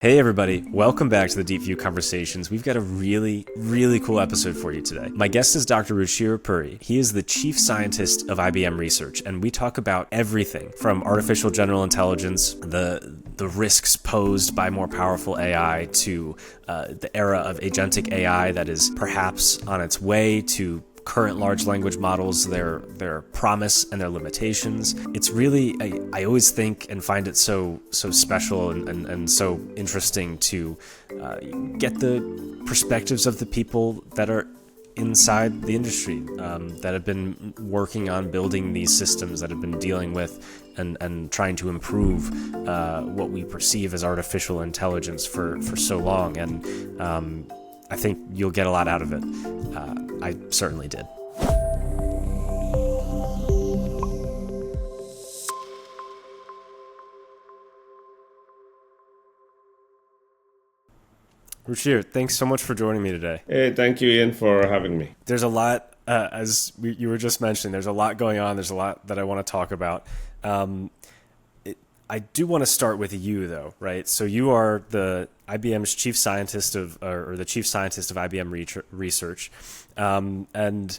Hey everybody, welcome back to the Deep View Conversations. We've got a really, really cool episode for you today. My guest is Dr. Ruchir Puri. He is the Chief Scientist of IBM Research, and we talk about everything from artificial general intelligence, the risks posed by more powerful AI, to the era of agentic AI that is perhaps on its way, to current large language models, their promise and their limitations. It's really, I always think and find it so special and so interesting to get the perspectives of the people that are inside the industry, that have been working on building these systems, that have been dealing with and trying to improve what we perceive as artificial intelligence for so long. And I think you'll get a lot out of it. I certainly did. Ruchir, thanks so much for joining me today. Hey, thank you, Ian, for having me. There's a lot, you were just mentioning, there's a lot going on. There's a lot that I want to talk about. I do want to start with you, though, right? So you are the IBM's chief scientist or the chief scientist of IBM Research, and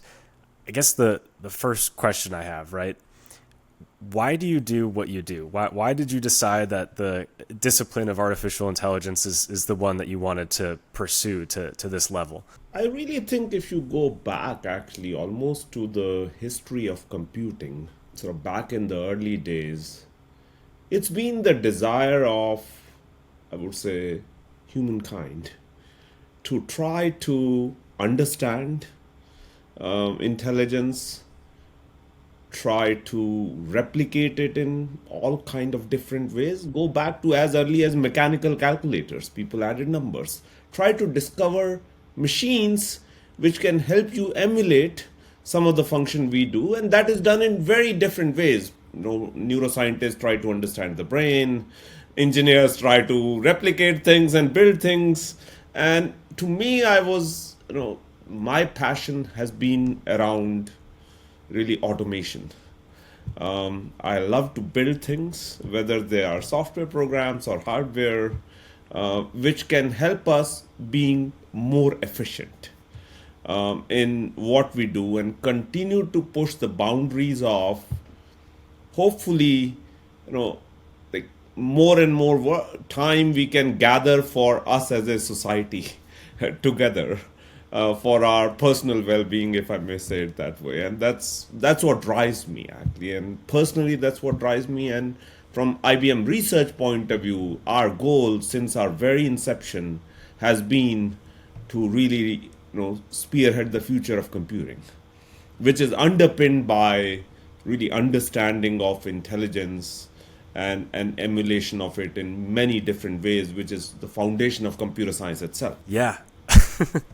I guess the first question I have, right? Why do you do what you do? Why did you decide that the discipline of artificial intelligence is the one that you wanted to pursue to this level? I really think if you go back, actually, almost to the history of computing, sort of back in the early days, it's been the desire of, I would say, humankind to try to understand intelligence, try to replicate it in all kind of different ways. Go back to as early as mechanical calculators. People added numbers. Try to discover machines which can help you emulate some of the function we do, and that is done in very different ways. Neuroscientists try to understand the brain, engineers try to replicate things and build things. And to me, my passion has been around really automation. I love to build things, whether they are software programs or hardware, which can help us being more efficient in what we do and continue to push the boundaries of, hopefully, like more and more time we can gather for us as a society together. For our personal well-being, if I may say it that way. And that's what drives me, actually. And personally, that's what drives me. And from IBM Research point of view, our goal since our very inception has been to really, spearhead the future of computing, which is underpinned by really understanding of intelligence and emulation of it in many different ways, which is the foundation of computer science itself. Yeah.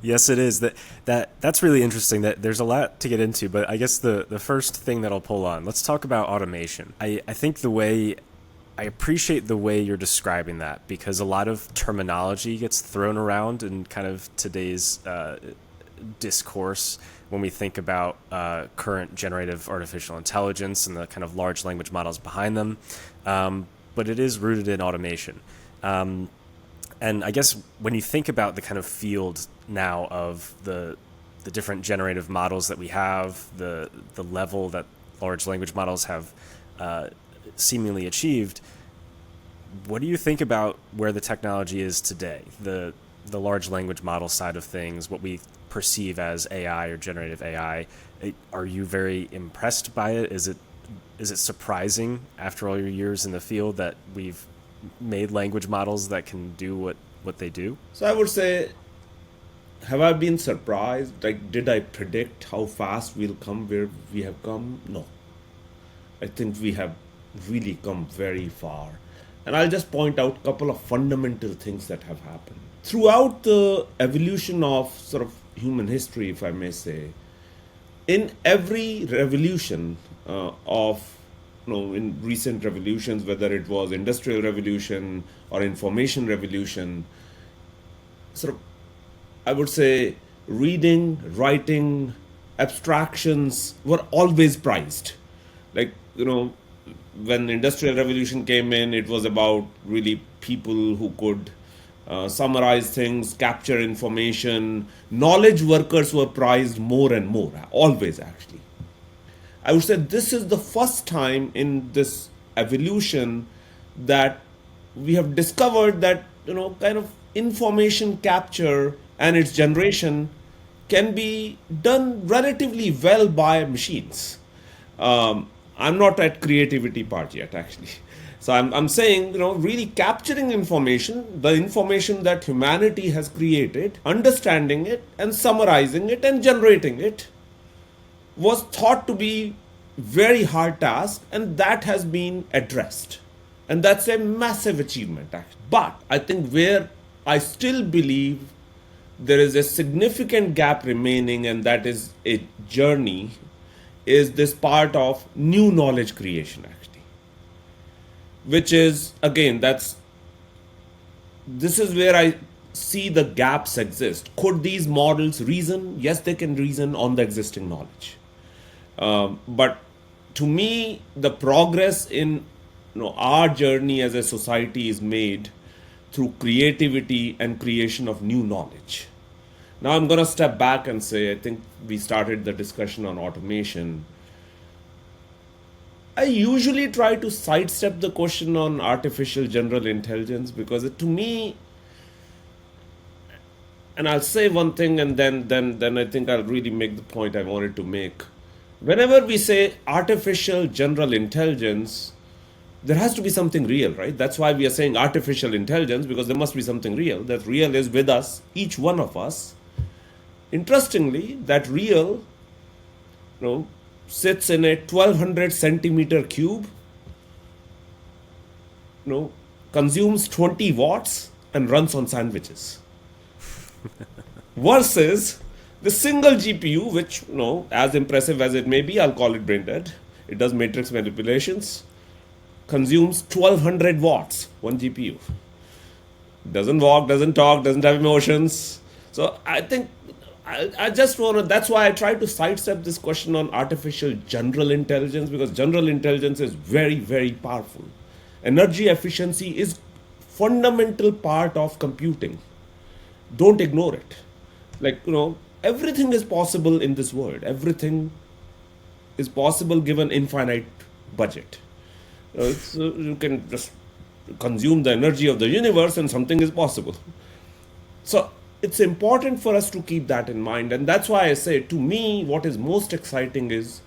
Yes, it is. That's really interesting. That there's a lot to get into, but I guess the first thing that I'll pull on, let's talk about automation. I think I appreciate the way you're describing that, because a lot of terminology gets thrown around in kind of today's discourse when we think about current generative artificial intelligence and the kind of large language models behind them. But it is rooted in automation. And I guess when you think about the kind of field now of the different generative models that we have, the level that large language models have seemingly achieved, what do you think about where the technology is today? The large language model side of things, what we perceive as AI or generative AI, are you very impressed by it? Is it surprising after all your years in the field that we've made language models that can do what they do? So I would say, have I been surprised? Like, did I predict how fast we'll come where we have come? No. I think we have really come very far. And I'll just point out a couple of fundamental things that have happened. Throughout the evolution of sort of human history, if I may say, in every revolution in recent revolutions, whether it was industrial revolution or information revolution, sort of, I would say, reading, writing, abstractions were always prized. Like, when the industrial revolution came in, it was about really people who could summarize things, capture information. Knowledge workers were prized more and more, always actually. I would say this is the first time in this evolution that we have discovered that, kind of information capture and its generation can be done relatively well by machines. I'm not at creativity part yet, actually. So I'm saying, really capturing information, the information that humanity has created, understanding it and summarizing it and generating it was thought to be very hard task, and that has been addressed. And that's a massive achievement, actually. But I think where I still believe there is a significant gap remaining, and that is a journey, is this part of new knowledge creation, actually. Which is, again, this is where I see the gaps exist. Could these models reason? Yes, they can reason on the existing knowledge. But to me, the progress in our journey as a society is made through creativity and creation of new knowledge. Now I'm going to step back and say, I think we started the discussion on automation. I usually try to sidestep the question on artificial general intelligence because to me, and I'll say one thing and then I think I'll really make the point I wanted to make. Whenever we say artificial general intelligence, there has to be something real, right? That's why we are saying artificial intelligence, because there must be something real. That real is with us, each one of us. Interestingly, that real, sits in a 1200 centimeter cube, consumes 20 watts and runs on sandwiches. Versus the single GPU, which, as impressive as it may be, I'll call it brain dead. It does matrix manipulations, consumes 1200 watts, one GPU. Doesn't walk, doesn't talk, doesn't have emotions. So I think I just want to, that's why I try to sidestep this question on artificial general intelligence, because general intelligence is very, very powerful. Energy efficiency is fundamental part of computing. Don't ignore it. Everything is possible in this world. Everything is possible given infinite budget. You can just consume the energy of the universe and something is possible. So it's important for us to keep that in mind. And that's why I say, to me, what is most exciting is,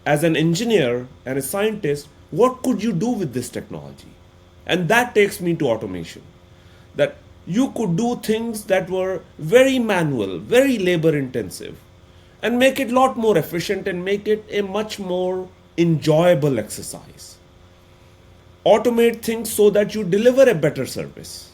as an engineer and a scientist, what could you do with this technology? And that takes me to automation. That you could do things that were very manual, very labor intensive, and make it a lot more efficient and make it a much more enjoyable exercise. Automate things so that you deliver a better service.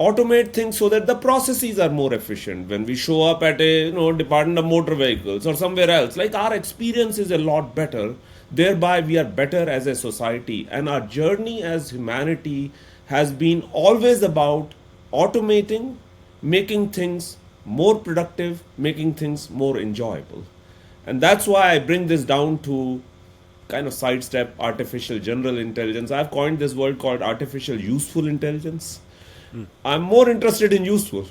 Automate things so that the processes are more efficient. When we show up at a Department of Motor Vehicles or somewhere else, our experience is a lot better. Thereby we are better as a society, and our journey as humanity has been always about automating, making things more productive, making things more enjoyable. And that's why I bring this down to kind of sidestep artificial general intelligence. I've coined this word called artificial useful intelligence. I'm more interested in useful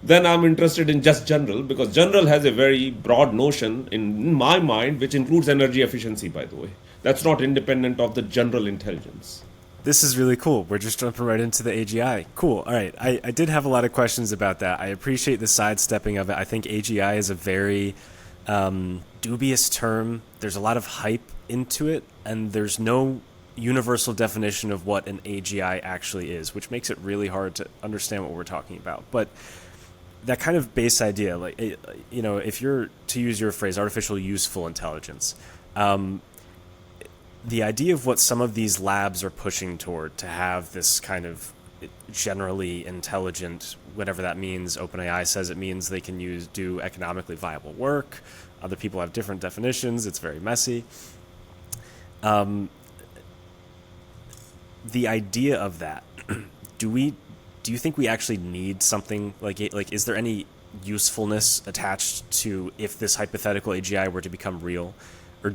than I'm interested in just general, because general has a very broad notion in my mind, which includes energy efficiency, by the way. That's not independent of the general intelligence. This is really cool. We're just jumping right into the AGI. Cool. All right. I did have a lot of questions about that. I appreciate the sidestepping of it. I think AGI is a very dubious term. There's a lot of hype into it, and there's no universal definition of what an AGI actually is, which makes it really hard to understand what we're talking about. But that kind of base idea, if you're to use your phrase, artificial useful intelligence, the idea of what some of these labs are pushing toward, to have this kind of generally intelligent, whatever that means. OpenAI says it means they can do economically viable work. Other people have different definitions. It's very messy. The idea of that, do you think we actually need something like is there any usefulness attached to if this hypothetical AGI were to become real, or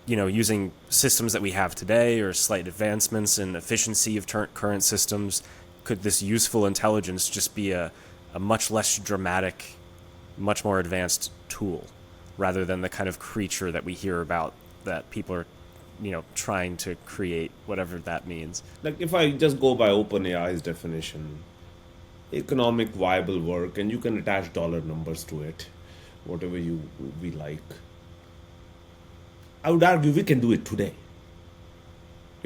using systems that we have today or slight advancements in efficiency of current systems, could this useful intelligence just be a much less dramatic, much more advanced tool, rather than the kind of creature that we hear about that people are, trying to create, whatever that means. Like if I just go by OpenAI's definition, economic viable work, and you can attach dollar numbers to it, whatever we like. I would argue we can do it today.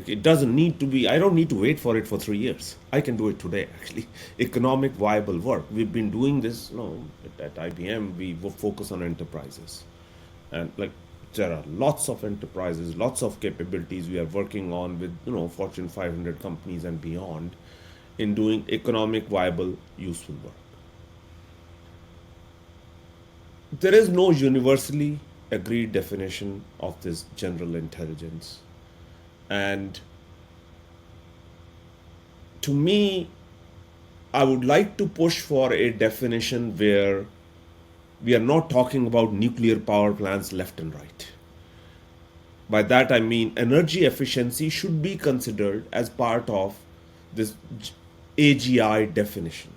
It doesn't need to be, I don't need to wait for it for 3 years. I can do it today, actually. Economic viable work. We've been doing this, at IBM, we focus on enterprises. And there are lots of enterprises, lots of capabilities we are working on with, Fortune 500 companies and beyond in doing economic viable, useful work. There is no universally agreed definition of this general intelligence. And to me, I would like to push for a definition where we are not talking about nuclear power plants left and right. By that I mean energy efficiency should be considered as part of this AGI definition.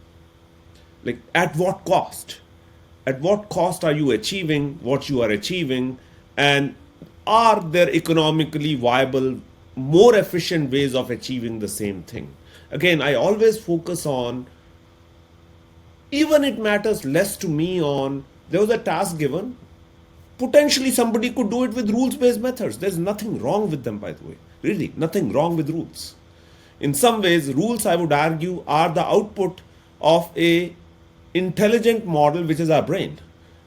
At what cost? At what cost are you achieving what you are achieving? And are there economically viable, more efficient ways of achieving the same thing? Again, I always focus on, even it matters less to me on, there was a task given, potentially somebody could do it with rules-based methods. There's nothing wrong with them, by the way. Really, nothing wrong with rules. In some ways, rules, I would argue, are the output of a intelligent model, which is our brain.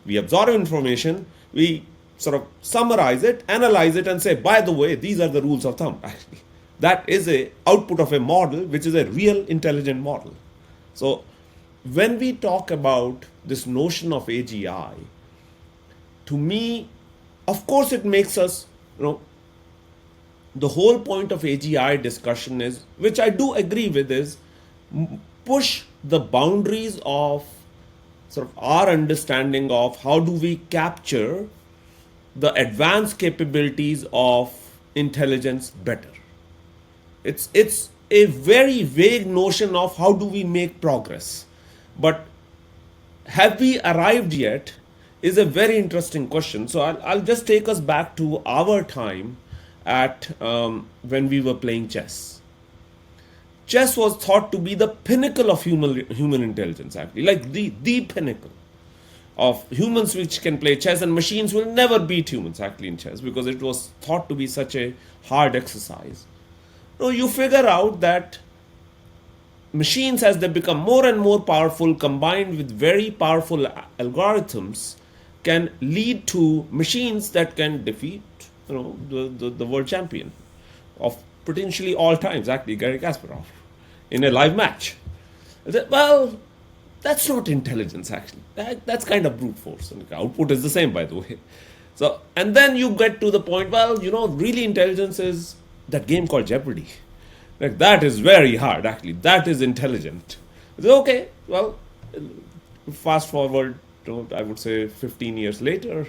We absorb information, we sort of summarize it, analyze it, and say, by the way, these are the rules of thumb. Actually, that is a output of a model, which is a real intelligent model. So when we talk about this notion of AGI, to me, of course, it makes us, the whole point of AGI discussion is, which I do agree with, is push the boundaries of sort of our understanding of how do we capture the advanced capabilities of intelligence better. It's a very vague notion of how do we make progress. But have we arrived yet is a very interesting question. So I'll just take us back to our time at when we were playing chess. Chess was thought to be the pinnacle of human intelligence, actually, the pinnacle of humans which can play chess, and machines will never beat humans actually in chess because it was thought to be such a hard exercise. So you figure out that machines, as they become more and more powerful, combined with very powerful algorithms, can lead to machines that can defeat the world champion of potentially all times, actually, Garry Kasparov, in a live match. Well, that's not intelligence, actually. That's kind of brute force. And the output is the same, by the way. So, and then you get to the point, well, really intelligence is that game called Jeopardy. That is very hard, actually. That is intelligent. Okay, well, fast forward to, I would say, 15 years later,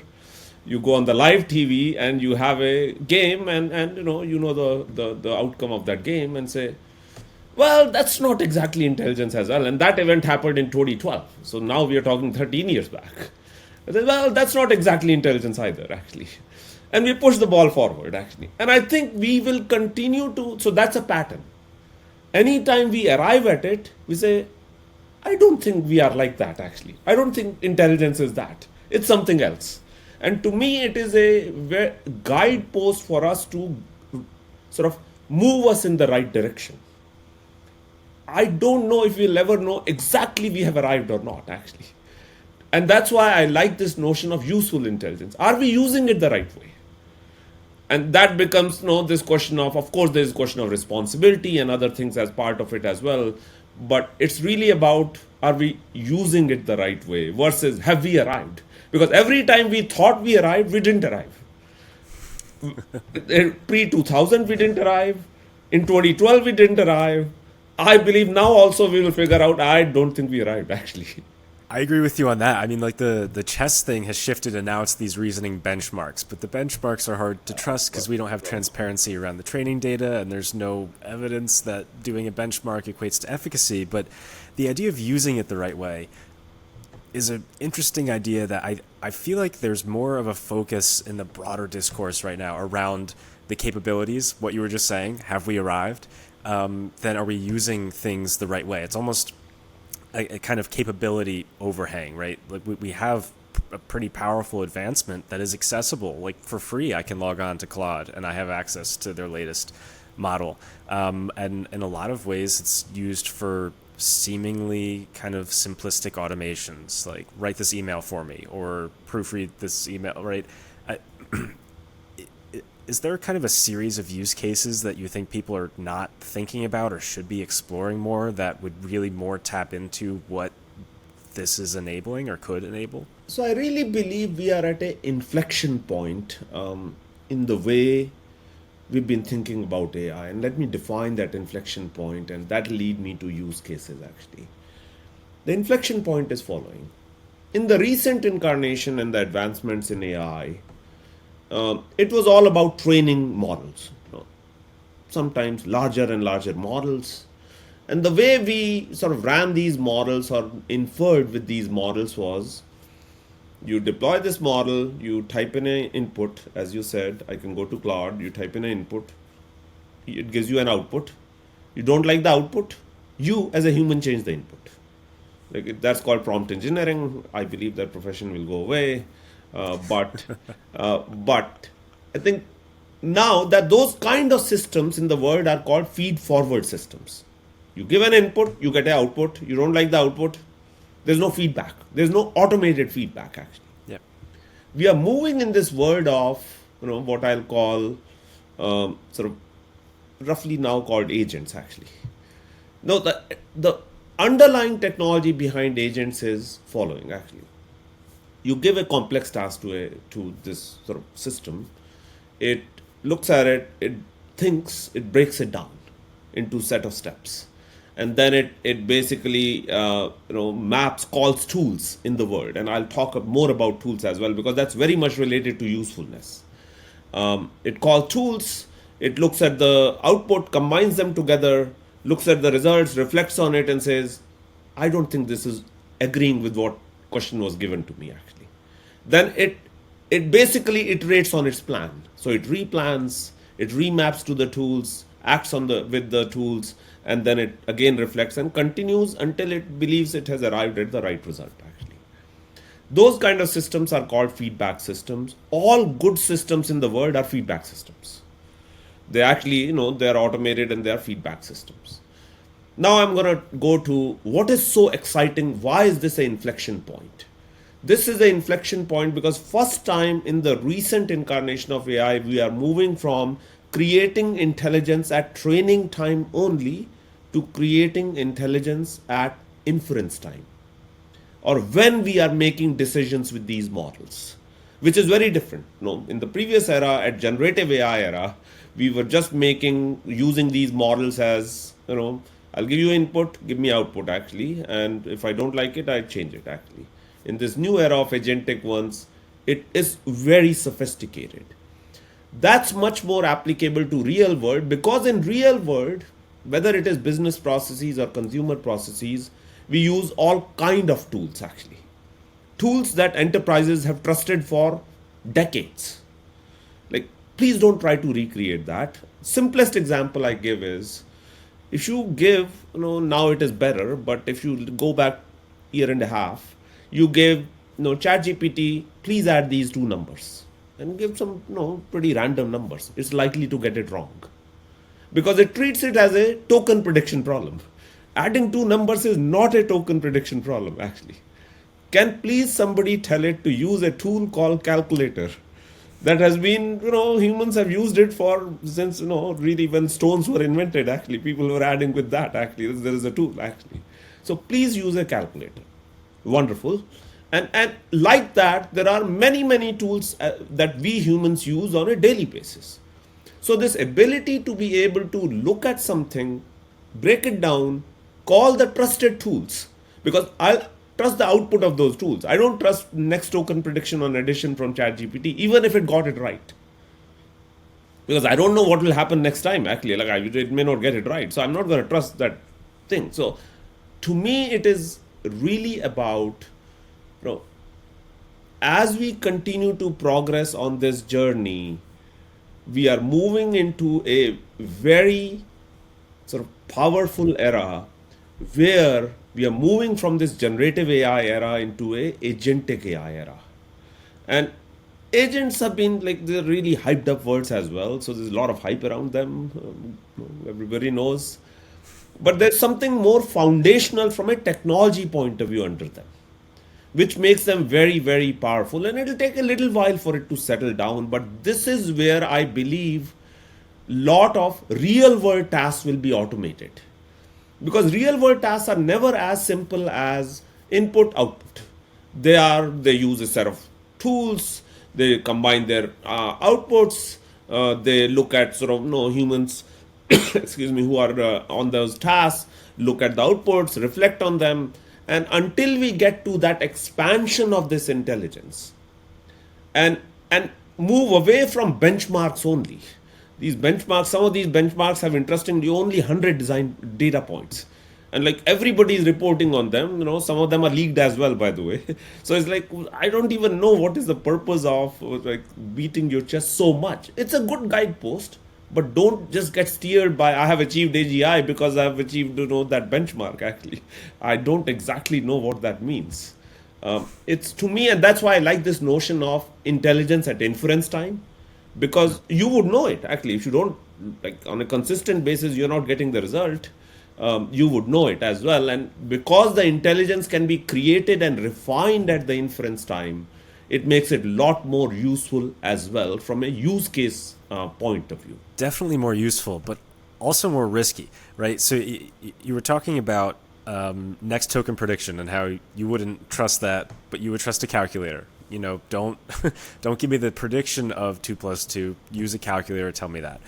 you go on the live TV and you have a game and the outcome of that game and say, well, that's not exactly intelligence as well. And that event happened in 2012. So now we are talking 13 years back. Well, that's not exactly intelligence either, actually. And we push the ball forward, actually. And I think we will continue to, so that's a pattern. Anytime we arrive at it, we say, I don't think we are like that, actually. I don't think intelligence is that. It's something else. And to me, it is a guidepost for us to sort of move us in the right direction. I don't know if we'll ever know exactly we have arrived or not, actually. And that's why I like this notion of useful intelligence. Are we using it the right way? And that becomes this question of course, there's a question of responsibility and other things as part of it as well. But it's really about, are we using it the right way versus have we arrived? Because every time we thought we arrived, we didn't arrive. Pre-2000, we didn't arrive. In 2012, we didn't arrive. I believe now also we will figure out, I don't think we arrived, actually. I agree with you on that. I mean, like the chess thing has shifted, and now it's these reasoning benchmarks. But the benchmarks are hard to trust because we don't have transparency around the training data, and there's no evidence that doing a benchmark equates to efficacy. But the idea of using it the right way is an interesting idea that I feel like there's more of a focus in the broader discourse right now around the capabilities, what you were just saying, have we arrived, then are we using things the right way? It's almost a kind of capability overhang, right? Like we have a pretty powerful advancement that is accessible. Like for free, I can log on to Claude and I have access to their latest model. And in a lot of ways, it's used for seemingly kind of simplistic automations, like write this email for me or proofread this email, right? Is there kind of a series of use cases that you think people are not thinking about or should be exploring more that would really more tap into what this is enabling or could enable? So I really believe we are at an inflection point in the way we've been thinking about AI. And let me define that inflection point, and that lead me to use cases actually. The inflection point is following. In the recent incarnation and the advancements in AI, it was all about training models, sometimes larger and larger models. And the way we sort of ran these models or inferred with these models was you deploy this model, you type in an input, as you said, I can go to Claude, you type in an input, it gives you an output. You don't like the output, you as a human change the input. Like that's called prompt engineering. I believe that profession will go away. But I think now that those kind of systems in the world are called feed-forward systems. You give an input, you get an output. You don't like the output, there's no feedback. There's no automated feedback actually. Yep. We are moving in this world of what I'll call sort of roughly now called agents actually. No, the underlying technology behind agents is following actually. You give a complex task to this sort of system, it looks at it, it thinks, it breaks it down into a set of steps. And then it basically maps, calls tools in the world. And I'll talk more about tools as well because that's very much related to usefulness. It calls tools, it looks at the output, combines them together, looks at the results, reflects on it and says, I don't think this is agreeing with what question was given to me actually. Then it basically iterates on its plan. So it replans, it remaps to the tools, acts with the tools, and then it again reflects and continues until it believes it has arrived at the right result actually. Those kind of systems are called feedback systems. All good systems in the world are feedback systems. They actually, they're automated and they're feedback systems. Now I'm going to go to what is so exciting. Why is this an inflection point? This is an inflection point because first time in the recent incarnation of AI, we are moving from creating intelligence at training time only to creating intelligence at inference time, or when we are making decisions with these models, which is very different. In the previous era, at generative AI era, we were just using these models as, I'll give you input, give me output actually, and if I don't like it, I change it actually. In this new era of agentic ones, it is very sophisticated. That's much more applicable to real world because in real world, whether it is business processes or consumer processes, we use all kind of tools actually. Tools that enterprises have trusted for decades. Like, please don't try to recreate that. Simplest example I give is, if you give, now it is better, but if you go back year and a half, you gave ChatGPT, please add these two numbers and give some pretty random numbers. It's likely to get it wrong because it treats it as a token prediction problem. Adding two numbers is not a token prediction problem actually. Can please somebody tell it to use a tool called calculator that has been, humans have used it since, really when stones were invented actually. People were adding with that actually. There is a tool actually. So please use a calculator. Wonderful. And like that, there are many tools that we humans use on a daily basis. So this ability to be able to look at something, break it down, call the trusted tools, because trust the output of those tools. I don't trust next token prediction on addition from ChatGPT, even if it got it right. Because I don't know what will happen next time, actually. It may not get it right. So I'm not going to trust that thing. So to me, it is really about, as we continue to progress on this journey, we are moving into a very sort of powerful era where we are moving from this generative AI era into a agentic AI era. And agents have been they're really hyped up words as well. So there's a lot of hype around them. Everybody knows. But there's something more foundational from a technology point of view under them, which makes them very, very powerful. And it'll take a little while for it to settle down. But this is where I believe lot of real world tasks will be automated. Because real world tasks are never as simple as input output. They use a set of tools, they combine their outputs, they look at humans excuse me, who are on those tasks, look at the outputs, reflect on them, and until we get to that expansion of this intelligence and move away from benchmarks only. These benchmarks, some of these benchmarks have interestingly only 100 design data points. And everybody is reporting on them. Some of them are leaked as well, by the way. So it's I don't even know what is the purpose of beating your chest so much. It's a good guidepost, but don't just get steered by I have achieved AGI because I have achieved that benchmark. Actually, I don't exactly know what that means. It's to me, and that's why I like this notion of intelligence at inference time, because you would know it actually. If you don't on a consistent basis, you're not getting the result. You would know it as well. And because the intelligence can be created and refined at the inference time, it makes it a lot more useful as well from a use case point of view. Definitely more useful, but also more risky, right? So you were talking about next token prediction and how you wouldn't trust that, but you would trust a calculator. Don't don't give me the prediction of 2 + 2. Use a calculator. Tell me that.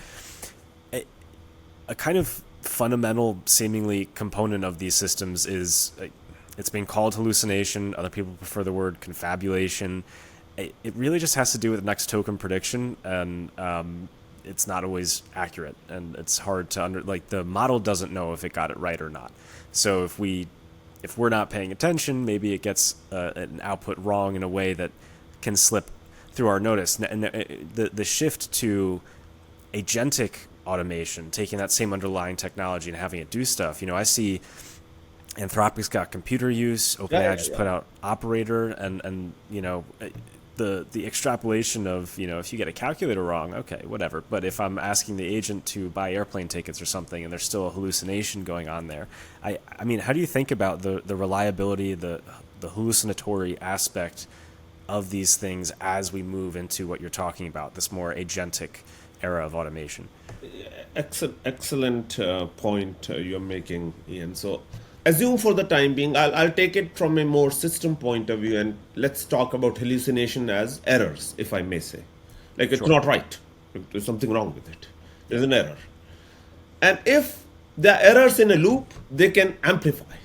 A kind of fundamental, seemingly component of these systems is it's been called hallucination. Other people prefer the word confabulation. It really just has to do with next token prediction, and it's not always accurate, and it's hard to the model doesn't know if it got it right or not. So if we're not paying attention, maybe it gets an output wrong in a way that can slip through our notice. And the shift to agentic automation, taking that same underlying technology and having it do stuff. I see Anthropic's got computer use. OpenAI just put out Operator, and the extrapolation of if you get a calculator wrong, okay, whatever. But if I'm asking the agent to buy airplane tickets or something, and there's still a hallucination going on there, I mean, how do you think about the reliability, the hallucinatory aspect of these things as we move into what you're talking about, this more agentic era of automation? Excellent point you're making, Ian. So assume for the time being, I'll take it from a more system point of view, and let's talk about hallucination as errors, if I may say. It's Sure. not right. There's something wrong with it. There's an error. And if there are errors in a loop, they can amplify.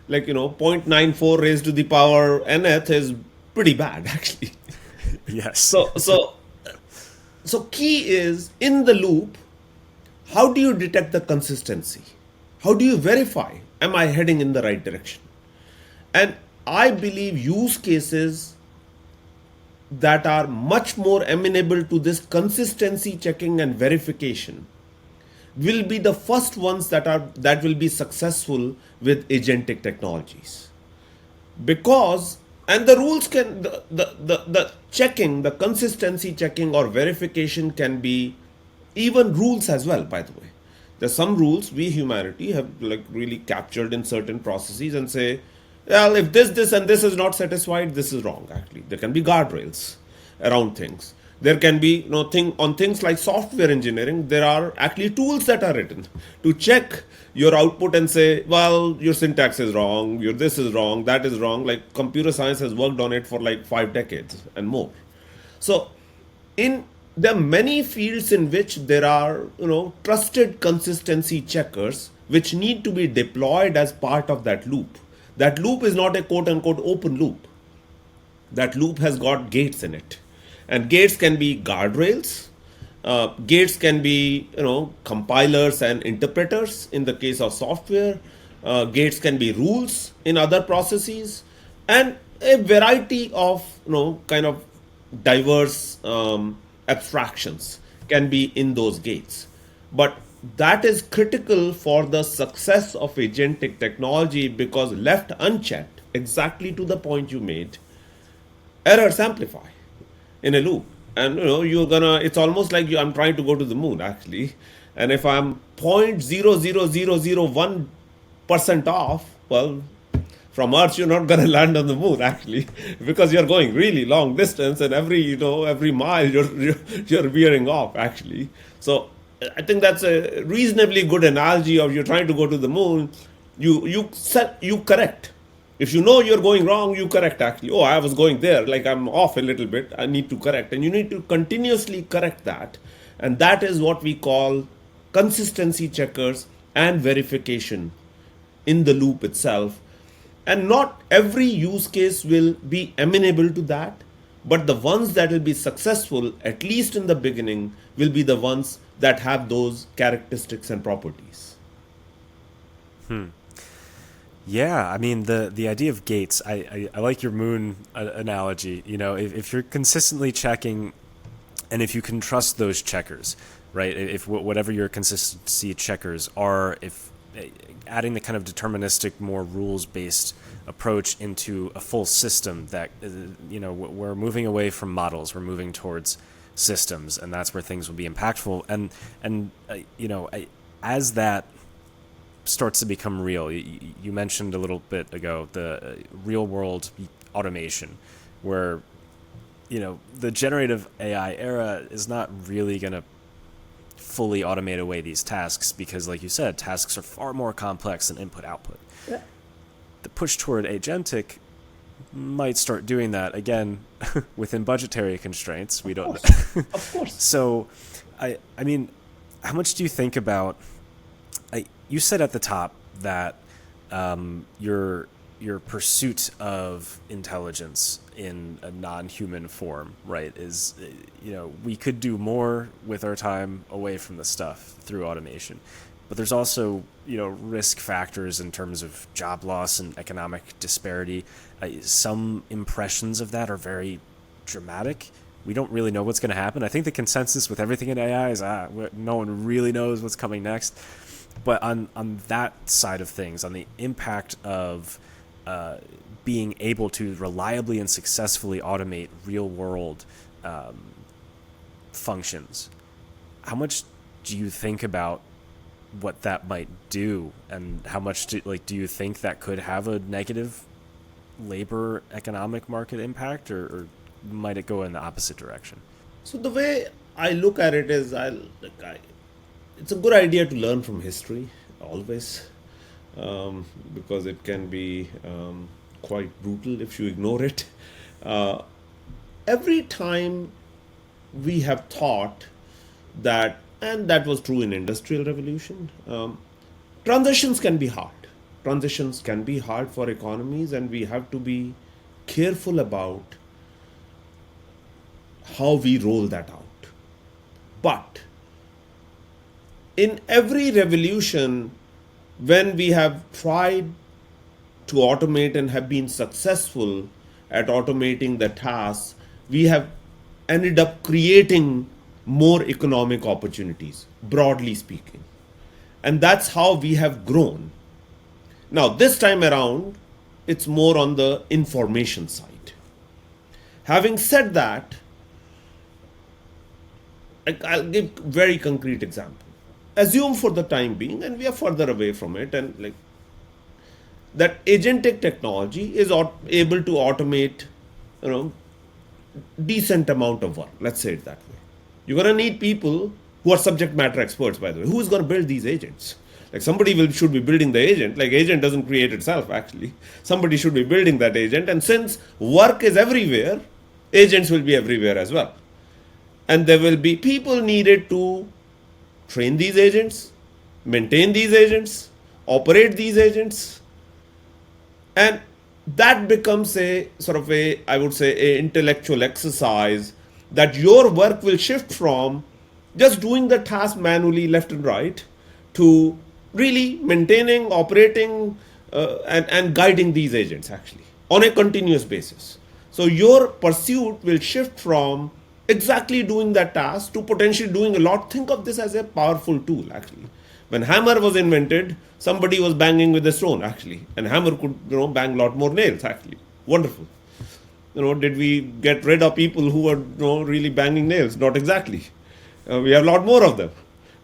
0.94 raised to the power nth is pretty bad, actually. Yes. So key is, in the loop, how do you detect the consistency? How do you verify, am I heading in the right direction? And I believe use cases that are much more amenable to this consistency checking and verification will be the first ones that will be successful with agentic technologies. Because and the rules can the checking, the consistency checking or verification can be even rules as well, by the way. There's some rules we humanity have really captured in certain processes and say, well, if this and this is not satisfied, this is wrong. Actually, there can be guardrails around things. There can be on things like software engineering, there are actually tools that are written to check your output and say, well, your syntax is wrong, your this is wrong, that is wrong. Computer science has worked on it for 5 decades and more. So there are many fields in which there are trusted consistency checkers which need to be deployed as part of that loop. That loop is not a quote unquote open loop. That loop has got gates in it, and gates can be guardrails. Gates can be, compilers and interpreters in the case of software. Gates can be rules in other processes, and a variety of, kind of diverse abstractions can be in those gates. But that is critical for the success of agentic technology, because left unchecked, exactly to the point you made, errors amplify in a loop. And it's almost like I'm trying to go to the moon actually. And if I'm 0.00001% off, well, from Earth you're not going to land on the moon actually, because you're going really long distance, and every mile you're veering off actually. So I think that's a reasonably good analogy of, you're trying to go to the moon, you correct. If you know you're going wrong, you correct actually. Oh, I was going there, like I'm off a little bit, I need to correct. And you need to continuously correct that. And that is what we call consistency checkers and verification in the loop itself. And not every use case will be amenable to that, but the ones that will be successful, at least in the beginning, will be the ones that have those characteristics and properties. Yeah, I mean the idea of gates. I like your moon analogy. If you're consistently checking, and if you can trust those checkers, right? If whatever your consistency checkers are, if adding the kind of deterministic, more rules-based approach into a full system, that we're moving away from models, we're moving towards systems, and that's where things will be impactful. And as that starts to become real. You mentioned a little bit ago the real world automation, where the generative AI era is not really going to fully automate away these tasks, because like you said, tasks are far more complex than input output. Yeah. The push toward agentic might start doing that again within budgetary constraints. We don't know. Of course. So I mean, how much do you think about, you said at the top that your pursuit of intelligence in a non-human form, right, is, we could do more with our time away from the stuff through automation. But there's also, risk factors in terms of job loss and economic disparity. Some impressions of that are very dramatic. We don't really know what's going to happen. I think the consensus with everything in AI is no one really knows what's coming next. But on that side of things, on the impact of being able to reliably and successfully automate real-world functions, how much do you think about what that might do, and how much do you think that could have a negative labor economic market impact, or might it go in the opposite direction? So the way I look at it is, it's a good idea to learn from history always, because it can be quite brutal if you ignore it. Every time we have thought that, and that was true in Industrial Revolution, transitions can be hard. Transitions can be hard for economies, and we have to be careful about how we roll that out. But in every revolution, when we have tried to automate and have been successful at automating the tasks, we have ended up creating more economic opportunities, broadly speaking. And that's how we have grown. Now, this time around, it's more on the information side. Having said that, I'll give a very concrete example. Assume for the time being, and we are further away from it, and that agentic technology is able to automate, decent amount of work. Let's say it that way. You're going to need people who are subject matter experts, by the way. Who is going to build these agents? Somebody should be building the agent. Agent doesn't create itself, actually. Somebody should be building that agent. And since work is everywhere, agents will be everywhere as well. And there will be people needed to train these agents, maintain these agents, operate these agents, And that becomes a sort of a, I would say, a intellectual exercise that your work will shift from just doing the task manually left and right to really maintaining, operating, and guiding these agents actually on a continuous basis. So your pursuit will shift from exactly doing that task to potentially doing a lot. Think of this as a powerful tool actually. When hammer was invented, somebody was banging with a stone actually, and hammer could bang a lot more nails actually. Wonderful. Did we get rid of people who were really banging nails? Not exactly. We have a lot more of them.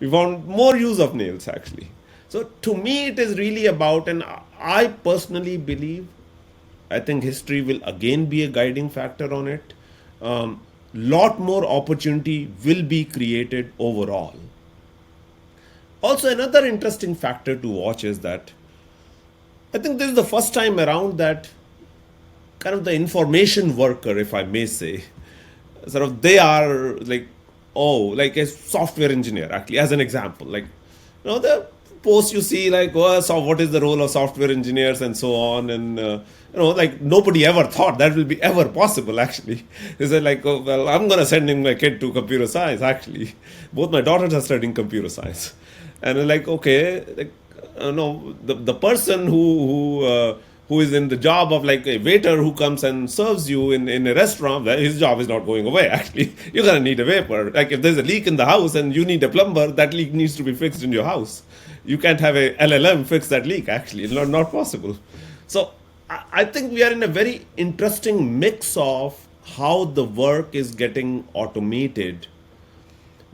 We found more use of nails actually. So to me, it is really about, and I personally believe, I think history will again be a guiding factor on it. Lot more opportunity will be created overall. Also, another interesting factor to watch is that I think this is the first time around that kind of the information worker, if I may say, sort of they are like, oh, like a software engineer, actually, as an example. Like, the posts you see, like, oh, so what is the role of software engineers and so on. And, like nobody ever thought that will be ever possible, actually. They said, like, oh, well, I'm going to send in my kid to computer science, actually. Both my daughters are studying computer science. And I'm like, okay, like, no, the person who is in the job of like a waiter who comes and serves you in a restaurant, his job is not going away, actually. You're going to need a vapor. Like if there's a leak in the house and you need a plumber, that leak needs to be fixed in your house. You can't have a LLM fix that leak, actually. It's not possible. So I think we are in a very interesting mix of how the work is getting automated.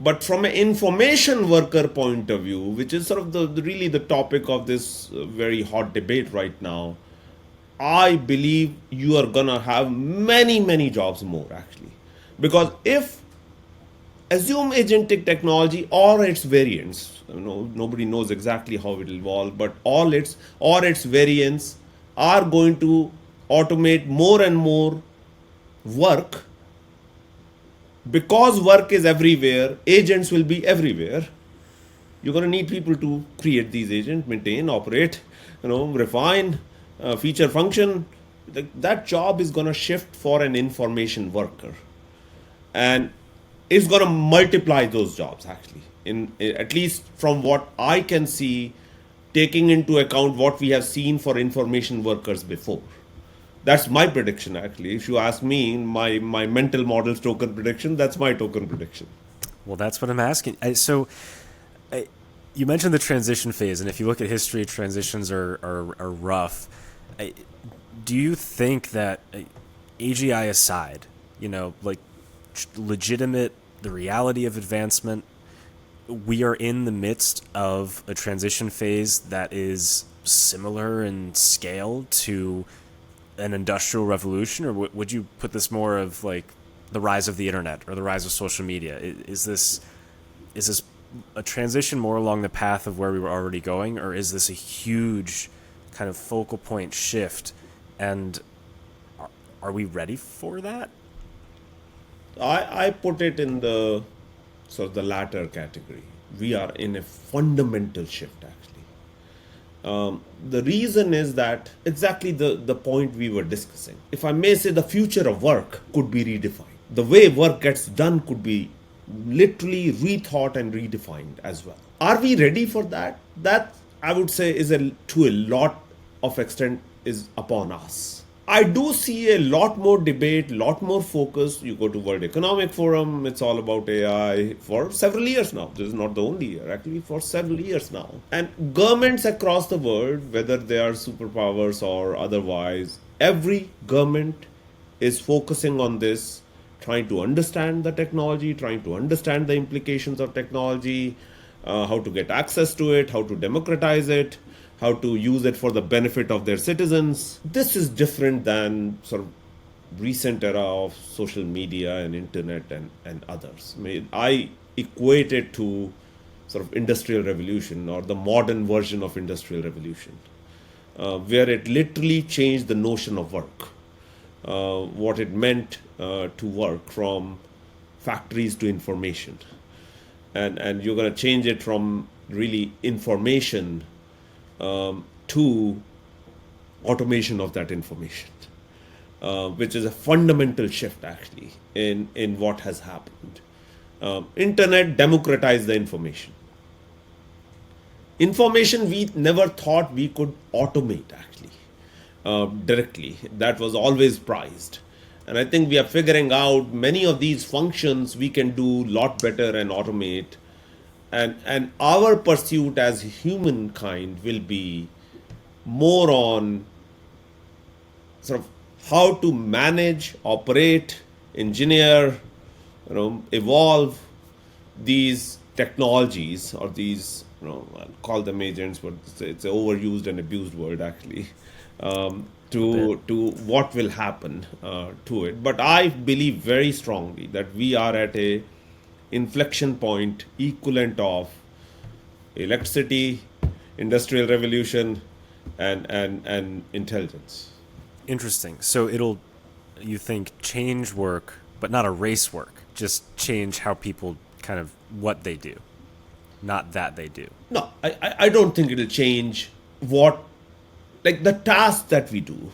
But from an information worker point of view, which is sort of really the topic of this very hot debate right now, I believe you are gonna have many, many jobs more actually. Because if assume agentic technology or its variants, nobody knows exactly how it will evolve, but all its variants are going to automate more and more work. Because work is everywhere, agents will be everywhere. You're going to need people to create these agents, maintain, operate, refine, feature function. That job is going to shift for an information worker. And it's going to multiply those jobs actually. At least from what I can see, taking into account what we have seen for information workers before. That's my prediction, actually. If you ask me, my mental model's token prediction, that's my token prediction. Well, that's what I'm asking. You mentioned the transition phase, and if you look at history, transitions are rough. Do you think that AGI aside, like legitimate, the reality of advancement, we are in the midst of a transition phase that is similar in scale to an industrial revolution, or would you put this more of like the rise of the internet or the rise of social media? Is this a transition more along the path of where we were already going, or is this a huge kind of focal point shift? And are we ready for that? I put it in the sort of the latter category. We are in a fundamental shift, actually. The reason is that exactly the point we were discussing. If I may say, the future of work could be redefined. The way work gets done could be literally rethought and redefined as well. Are we ready for that? That, I would say, is to a lot of extent is upon us. I do see a lot more debate, lot more focus. You go to World Economic Forum, it's all about AI for several years now. This is not the only year, actually for several years now. And governments across the world, whether they are superpowers or otherwise, every government is focusing on this, trying to understand the technology, trying to understand the implications of technology, how to get access to it, how to democratize it, how to use it for the benefit of their citizens. This is different than sort of recent era of social media and internet and others. I equate it to sort of industrial revolution or the modern version of industrial revolution, where it literally changed the notion of work, what it meant to work from factories to information. And you're going to change it from really information to automation of that information, which is a fundamental shift actually in what has happened. Internet democratized the information. Information we never thought we could automate actually directly. That was always prized. And I think we are figuring out many of these functions we can do a lot better and automate. And our pursuit as humankind will be more on sort of how to manage, operate, engineer, evolve these technologies or these, I'll call them agents, but it's an overused and abused word actually, to what will happen to it. But I believe very strongly that we are at a inflection point equivalent of electricity, industrial revolution, and intelligence. Interesting. So it'll, you think, change work, but not erase work, just change how people kind of what they do, not that they do. No, I don't think it'll change what, like the tasks that we do.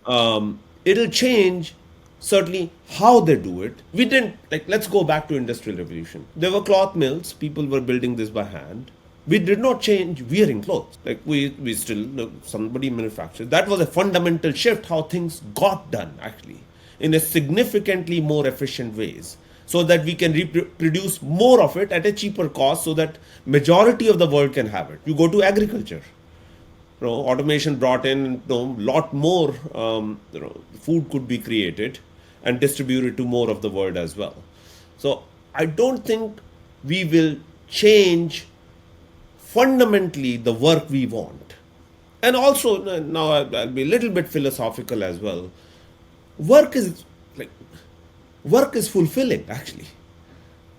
It'll change certainly how they do it. We didn't, like, let's go back to industrial revolution. There were cloth mills, people were building this by hand. We did not change wearing clothes. Like we still, somebody manufactured. That was a fundamental shift how things got done actually in a significantly more efficient ways, so that we can reproduce more of it at a cheaper cost, so that majority of the world can have it. You go to agriculture, automation brought in lot more food could be created and distributed to more of the world as well. So I don't think we will change fundamentally the work we want. And also, now I'll be a little bit philosophical as well. Work is fulfilling actually.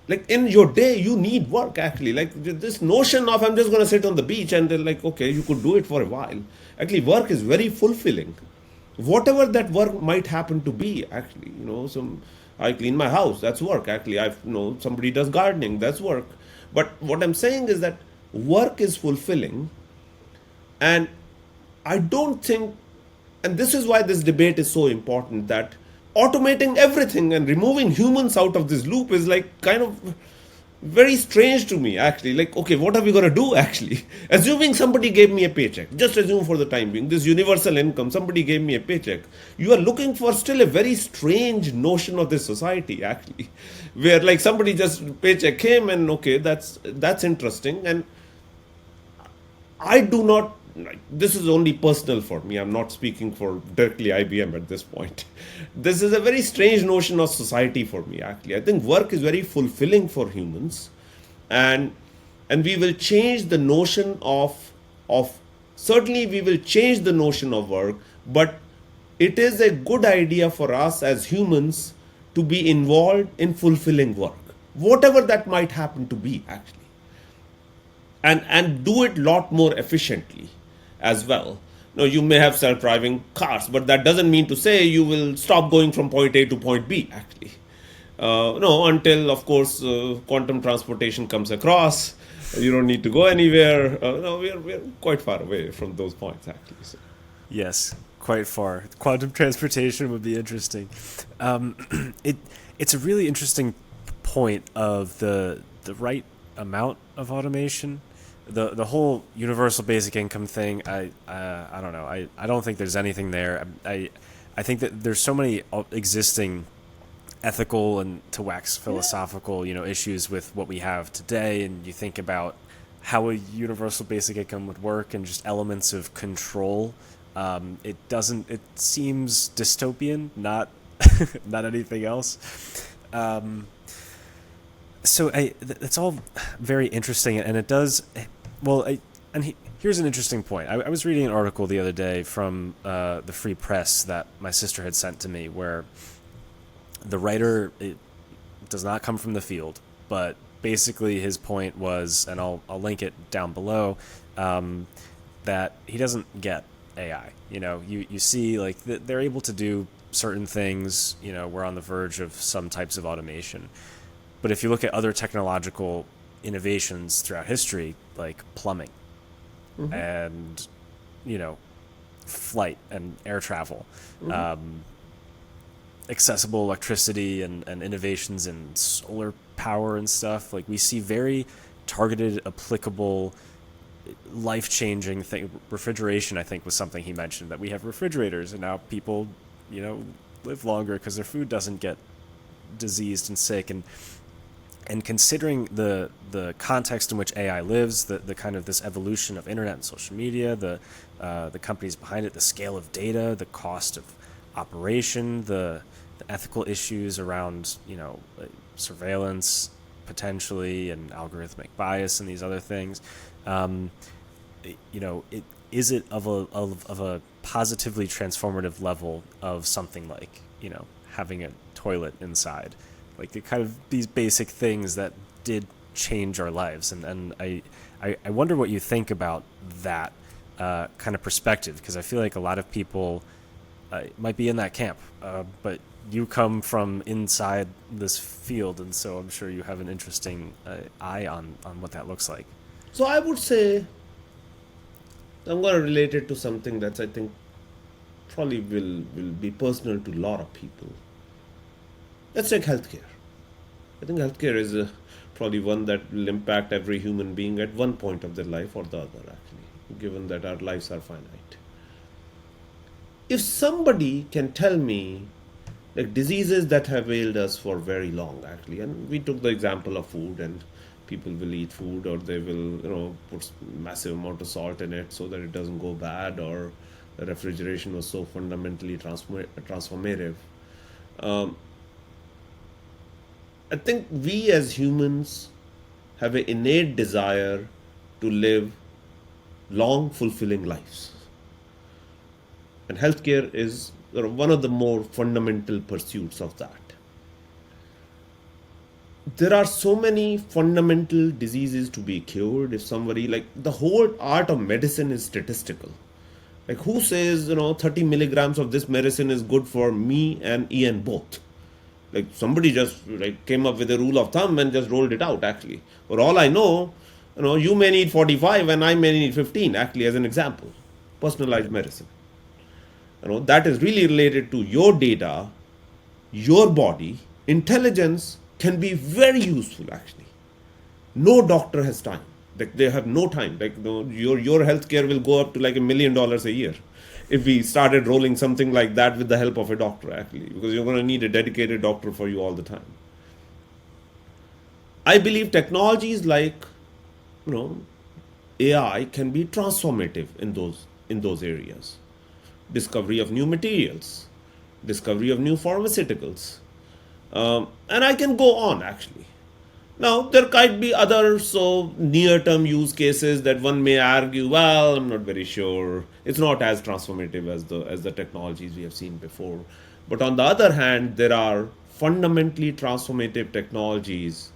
Like in your day, you need work actually. Like this notion of I'm just going to sit on the beach and they're like, okay, you could do it for a while. Actually, work is very fulfilling. Whatever that work might happen to be actually, I clean my house, that's work actually. Somebody does gardening, that's work. But what I'm saying is that work is fulfilling, and I don't think, and this is why this debate is so important, that automating everything and removing humans out of this loop is like kind of very strange to me actually. Like, okay, what are we going to do actually? Assuming somebody gave me a paycheck, just assume for the time being, this universal income, somebody gave me a paycheck. You are looking for still a very strange notion of this society actually, where like somebody just paycheck came and okay, that's interesting. And I do not, like, this is only personal for me. I'm not speaking for directly IBM at this point. This is a very strange notion of society for me, actually. I think work is very fulfilling for humans, and we will change the notion of certainly we will change the notion of work, but it is a good idea for us as humans to be involved in fulfilling work, whatever that might happen to be, actually. And do it a lot more efficiently as well. Now, you may have self-driving cars, but that doesn't mean to say you will stop going from point A to point B, actually. No, until, of course, quantum transportation comes across. You don't need to go anywhere. No, we're quite far away from those points, actually. So. Yes, quite far. Quantum transportation would be interesting. It's a really interesting point of the right amount of automation. The whole universal basic income thing, I don't know. I don't think there's anything there. I think that there's so many existing ethical and, to wax philosophical, issues with what we have today. And you think about how a universal basic income would work and just elements of control. It seems dystopian, not not anything else. So it's all very interesting, and it does. Well, here's an interesting point. I was reading an article the other day from the Free Press that my sister had sent to me, where the writer, it does not come from the field, but basically his point was, and I'll link it down below, that he doesn't get AI. You see, like they're able to do certain things. We're on the verge of some types of automation. But if you look at other technological innovations throughout history, like plumbing, and, flight and air travel, accessible electricity and innovations in solar power and stuff. Like we see very targeted, applicable, life-changing thing. Refrigeration, I think, was something he mentioned, that we have refrigerators and now people, live longer because their food doesn't get diseased and sick. And considering the context in which AI lives, the kind of this evolution of internet and social media, the companies behind it, the scale of data, the cost of operation, the ethical issues around surveillance potentially, and algorithmic bias and these other things, is it of a positively transformative level of something like having a toilet inside, like the kind of these basic things that did change our lives. And I wonder what you think about that kind of perspective, because I feel like a lot of people might be in that camp, but you come from inside this field, and so I'm sure you have an interesting eye on what that looks like. So I would say I'm going to relate it to something that's, I think, probably will be personal to a lot of people. Let's take healthcare. I think healthcare is probably one that will impact every human being at one point of their life or the other, actually, given that our lives are finite. If somebody can tell me like diseases that have ailed us for very long, actually, and we took the example of food, and people will eat food, or they will put massive amount of salt in it so that it doesn't go bad, or the refrigeration was so fundamentally transformative. I think we as humans have an innate desire to live long, fulfilling lives. And healthcare is one of the more fundamental pursuits of that. There are so many fundamental diseases to be cured. If somebody, like, the whole art of medicine is statistical. Like, who says 30 milligrams of this medicine is good for me and Ian both? Like, somebody just came up with a rule of thumb and just rolled it out, actually. For all I know, you may need 45 and I may need 15, actually, as an example. Personalized medicine. That is really related to your data, your body. Intelligence can be very useful, actually. No doctor has time. Like, they have no time. Like, your healthcare will go up to like $1 million a year if we started rolling something like that with the help of a doctor, actually, because you're going to need a dedicated doctor for you all the time. I believe technologies like AI can be transformative in those areas. Discovery of new materials, discovery of new pharmaceuticals, and I can go on, actually. Now, there might be other near-term use cases that one may argue, well, I'm not very sure. It's not as transformative as the technologies we have seen before. But on the other hand, there are fundamentally transformative technologies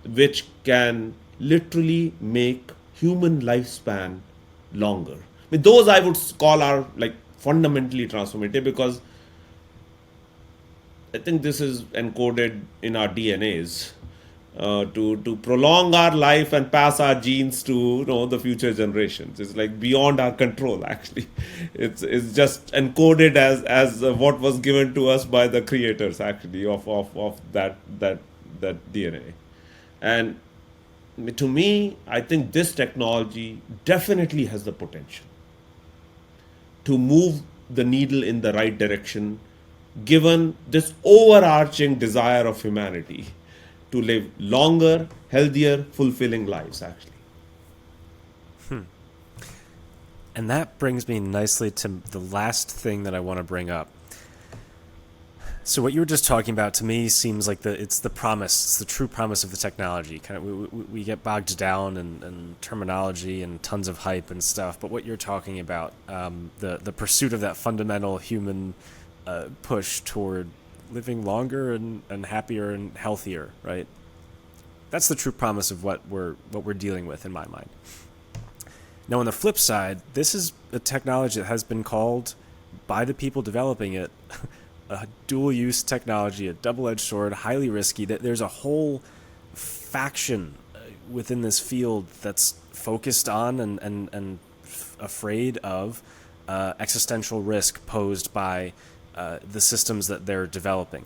which can literally make human lifespan longer. I mean, those I would call are like fundamentally transformative, because I think this is encoded in our DNAs. To prolong our life and pass our genes to the future generations. It's like beyond our control, actually. It's just encoded as what was given to us by the creators, actually, of that DNA. And to me, I think this technology definitely has the potential to move the needle in the right direction, given this overarching desire of humanity to live longer, healthier, fulfilling lives, actually. And that brings me nicely to the last thing that I want to bring up. So what you were just talking about, to me, seems like it's the promise, it's the true promise of the technology. Kind of, we get bogged down in terminology and tons of hype and stuff, but what you're talking about, the pursuit of that fundamental human push toward living longer and happier and healthier, right? That's the true promise of what we're dealing with, in my mind. Now, on the flip side, this is a technology that has been called by the people developing it a dual-use technology, a double-edged sword, highly risky. That there's a whole faction within this field that's focused on and afraid of existential risk posed by the systems that they're developing.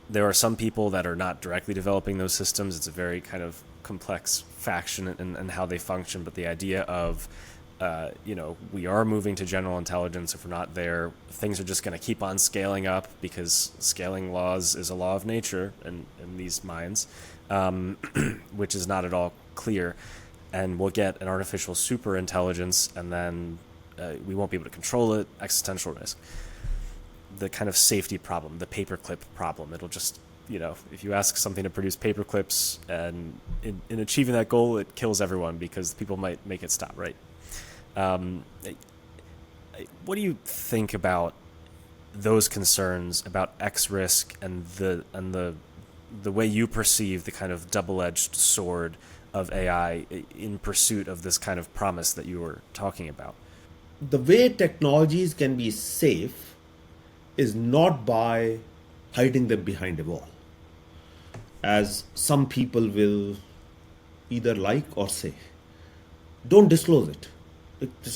There are some people that are not directly developing those systems. It's a very kind of complex faction and how they function. But the idea of, we are moving to general intelligence. If we're not there, things are just going to keep on scaling up because scaling laws is a law of nature in these minds, which is not at all clear. And we'll get an artificial super intelligence, and then we won't be able to control it. Existential risk. The kind of safety problem, the paperclip problem. It'll just, if you ask something to produce paperclips, and in achieving that goal, it kills everyone because people might make it stop, right? What do you think about those concerns about X-risk and the way you perceive the kind of double-edged sword of AI in pursuit of this kind of promise that you were talking about? The way technologies can be safe is not by hiding them behind a wall, as some people will either like or say. Don't disclose it.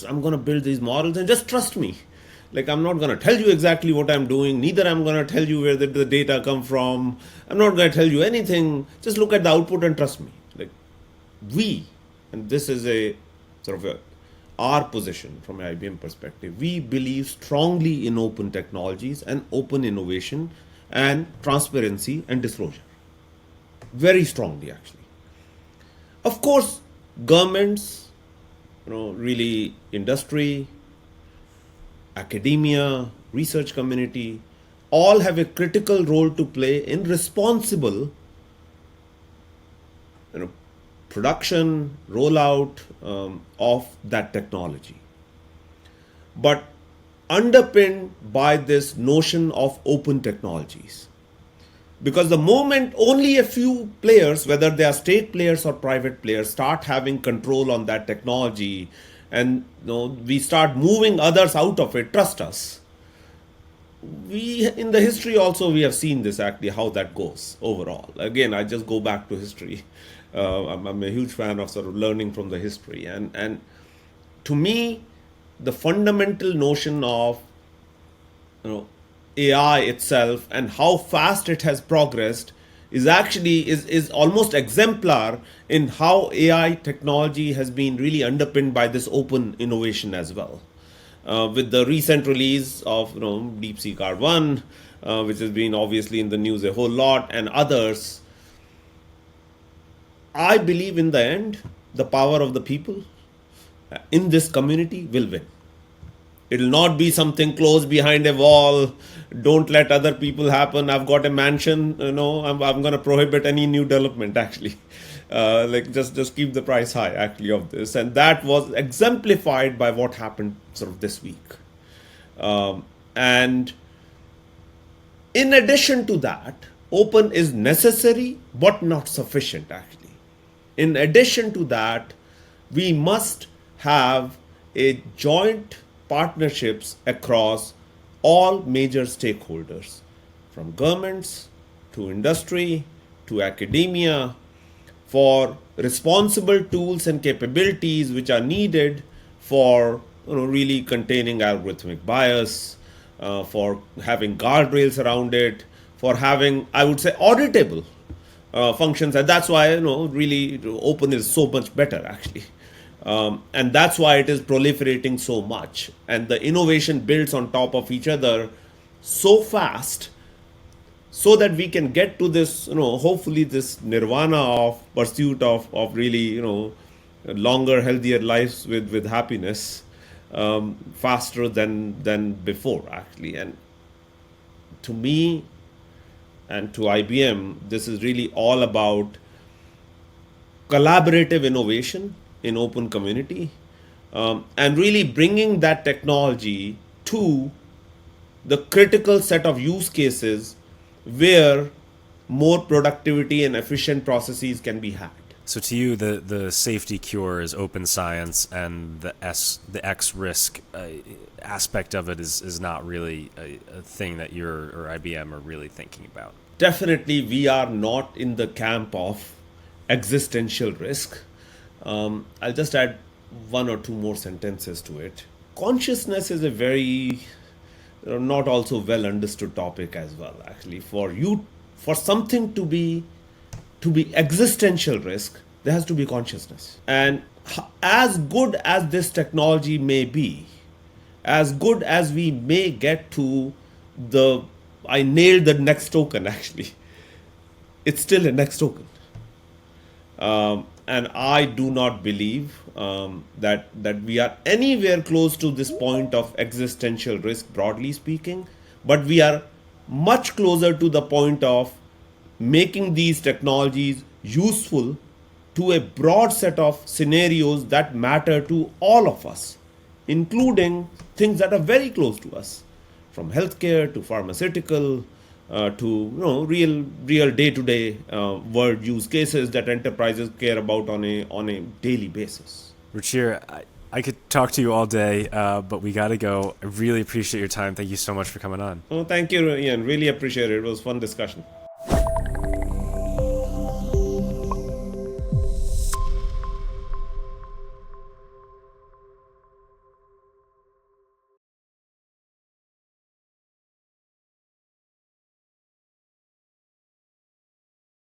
I'm going to build these models and just trust me. I'm not going to tell you exactly what I'm doing. Neither I'm going to tell you where the data come from. I'm not going to tell you anything. Just look at the output and trust me. And this is a sort of our position from an IBM perspective, we believe strongly in open technologies and open innovation and transparency and disclosure. Very strongly, actually. Of course, governments, really industry, academia, research community, all have a critical role to play in responsible production, rollout of that technology. But underpinned by this notion of open technologies. Because the moment only a few players, whether they are state players or private players, start having control on that technology, and we start moving others out of it, trust us. In the history also, we have seen this actually, how that goes overall. Again, I just go back to history. I'm a huge fan of sort of learning from the history. And to me, the fundamental notion of AI itself and how fast it has progressed is actually is almost exemplar in how AI technology has been really underpinned by this open innovation as well. With the recent release of DeepSeek R1, which has been obviously in the news a whole lot, and others, I believe in the end, the power of the people in this community will win. It will not be something closed behind a wall. Don't let other people happen. I've got a mansion, I'm going to prohibit any new development, actually. Just keep the price high, actually, of this. And that was exemplified by what happened sort of this week. And in addition to that, open is necessary, but not sufficient, actually. In addition to that, we must have a joint partnerships across all major stakeholders, from governments to industry to academia, for responsible tools and capabilities which are needed for really containing algorithmic bias, for having guardrails around it, for having, I would say, auditable functions. And that's why really open is so much better, actually. And that's why it is proliferating so much, and the innovation builds on top of each other so fast, so that we can get to this hopefully this nirvana of pursuit of really longer, healthier lives with happiness, faster than before, actually. And to me and to IBM, this is really all about collaborative innovation in open community, and really bringing that technology to the critical set of use cases where more productivity and efficient processes can be had. So to you, the safety cure is open science, and the X-risk aspect of it is not really a thing that you or IBM are really thinking about. Definitely, we are not in the camp of existential risk. I'll just add one or two more sentences to it. consciousness is a very not also well understood topic as well. Actually, for something to be existential risk, there has to be consciousness. And as good as this technology may be, as good as we may get to I nailed the next token actually, it's still a next token. And I do not believe that we are anywhere close to this point of existential risk, broadly speaking, but we are much closer to the point of making these technologies useful to a broad set of scenarios that matter to all of us, including things that are very close to us, from healthcare to pharmaceutical to real day-to-day world use cases that enterprises care about on a daily basis. Ruchir, I could talk to you all day, but we got to go. I really appreciate your time. Thank you so much for coming on. Oh, thank you, Ian. Really appreciate it. It was a fun discussion.